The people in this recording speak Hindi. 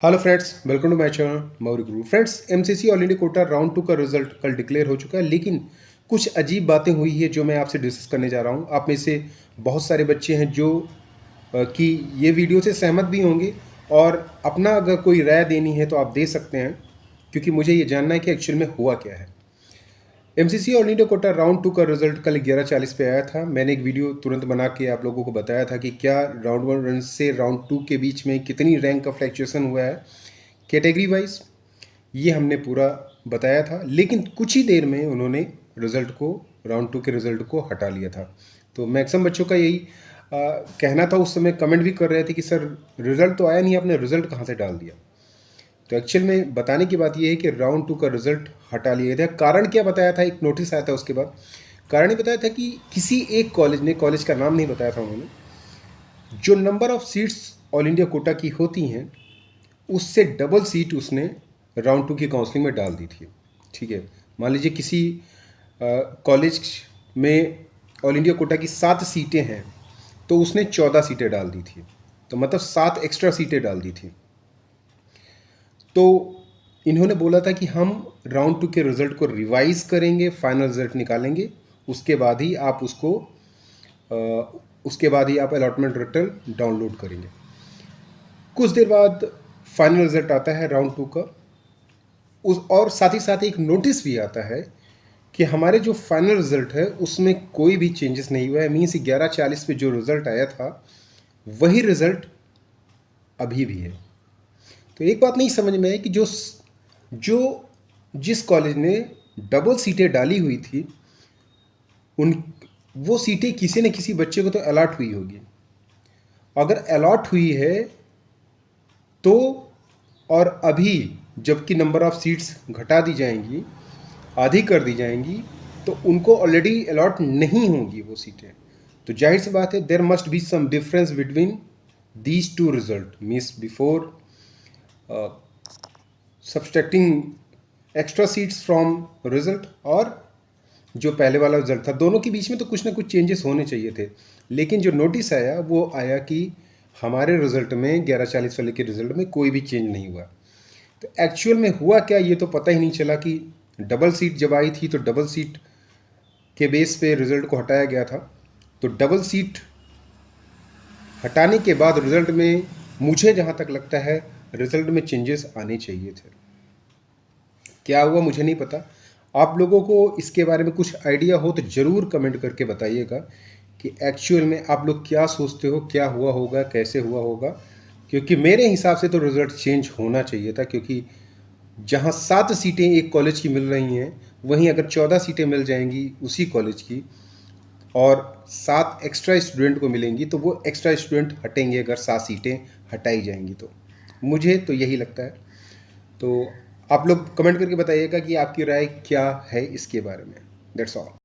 Hello friends, welcome to my channel Maurya Guru. Friends, MCC all India quota round 2 का रिजल्ट कल डिक्लेयर हो चुका है, लेकिन कुछ अजीब बातें हुई है जो मैं आपसे डिस्कस करने जा रहा हूं। आप में से बहुत सारे बच्चे हैं जो कि ये वीडियो से सहमत भी होंगे और अपना अगर कोई राय देनी है तो आप दे सकते हैं, क्योंकि मुझे ये जानना है कि एक्चुअल में हुआ क्या है। MCC all India quota round 2 का रिजल्ट कल 11:40 पे आया था। मैंने एक वीडियो तुरंत बना के आप लोगों को बताया था कि क्या राउंड 1 रन से राउंड 2 के बीच में कितनी रैंक का फ्लैक्चुएशन हुआ है कैटेगरी वाइज। ये हमने पूरा बताया था, लेकिन कुछ ही देर में उन्होंने रिज़ल्ट को, राउंड 2 के रिज़ल्ट को हटा लिया था। तो मैक्सिमम बच्चों का यही कहना था। उस समय कमेंट भी कर रहे थे कि सर रिज़ल्ट तो आया नहीं, आपने रिज़ल्ट कहाँ से डाल दिया। तो एक्चुअल में बताने की बात यह है कि राउंड 2 का रिज़ल्ट हटा लिया था। कारण क्या बताया था, एक नोटिस आया था उसके बाद। कारण ये बताया था कि किसी एक कॉलेज ने, कॉलेज का नाम नहीं बताया था उन्होंने, जो number of seats all India Kota की होती हैं उससे डबल सीट उसने राउंड 2 की काउंसलिंग में डाल दी थी। ठीक है, मान लीजिए किसी कॉलेज में ऑल इंडिया कोटा की 7 सीटें हैं तो उसने 14 सीटें डाल दी थी, तो मतलब 7 एक्स्ट्रा सीटें डाल दी थी। तो इन्होंने बोला था कि हम राउंड 2 के रिज़ल्ट को रिवाइज़ करेंगे, फाइनल रिज़ल्ट निकालेंगे, उसके बाद ही आप अलॉटमेंट रिटर्न डाउनलोड करेंगे। कुछ देर बाद फाइनल रिज़ल्ट आता है राउंड 2 का, और साथ ही साथ एक नोटिस भी आता है कि हमारे जो फाइनल रिज़ल्ट है उसमें कोई भी चेंजेस नहीं हुआ है। मीन्स 11:40 पे जो रिज़ल्ट आया था वही रिज़ल्ट अभी भी है। तो एक बात नहीं समझ में आई कि जिस कॉलेज ने डबल सीटें डाली हुई थी वो सीटें किसी न किसी बच्चे को तो अलॉट हुई होगी। अगर अलॉट हुई है तो, और अभी जबकि नंबर ऑफ सीट्स घटा दी जाएंगी, आधी कर दी जाएंगी, तो उनको ऑलरेडी अलॉट नहीं होंगी वो सीटें। तो जाहिर सी बात है, there must be some difference between these two result. Means before subtracting extra seats from result और जो पहले वाला रिजल्ट था, दोनों के बीच में तो कुछ ना कुछ चेंजेस होने चाहिए थे। लेकिन जो नोटिस आया वो आया कि हमारे रिजल्ट में 11:40 वाले के रिजल्ट में कोई भी चेंज नहीं हुआ। तो एक्चुअल में हुआ क्या ये तो पता ही नहीं चला। कि डबल सीट जब आई थी तो डबल सीट के बेस पे रिज़ल्ट को हटाया गया था। तो डबल सीट हटाने के बाद रिज़ल्ट में, मुझे जहाँ तक लगता है, रिज़ल्ट में चेंजेस आने चाहिए थे। क्या हुआ मुझे नहीं पता। आप लोगों को इसके बारे में कुछ आइडिया हो तो ज़रूर कमेंट करके बताइएगा कि एक्चुअल में आप लोग क्या सोचते हो, क्या हुआ होगा, कैसे हुआ होगा। क्योंकि मेरे हिसाब से तो रिज़ल्ट चेंज होना चाहिए था, क्योंकि जहाँ 7 सीटें एक कॉलेज की मिल रही हैं, वहीं अगर 14 सीटें मिल जाएंगी उसी कॉलेज की और 7 एक्स्ट्रा स्टूडेंट को मिलेंगी, तो वो एक्स्ट्रा स्टूडेंट हटेंगे अगर 7 सीटें हटाई जाएंगी। तो मुझे तो यही लगता है। तो आप लोग कमेंट करके बताइएगा कि आपकी राय क्या है इसके बारे में। That's all.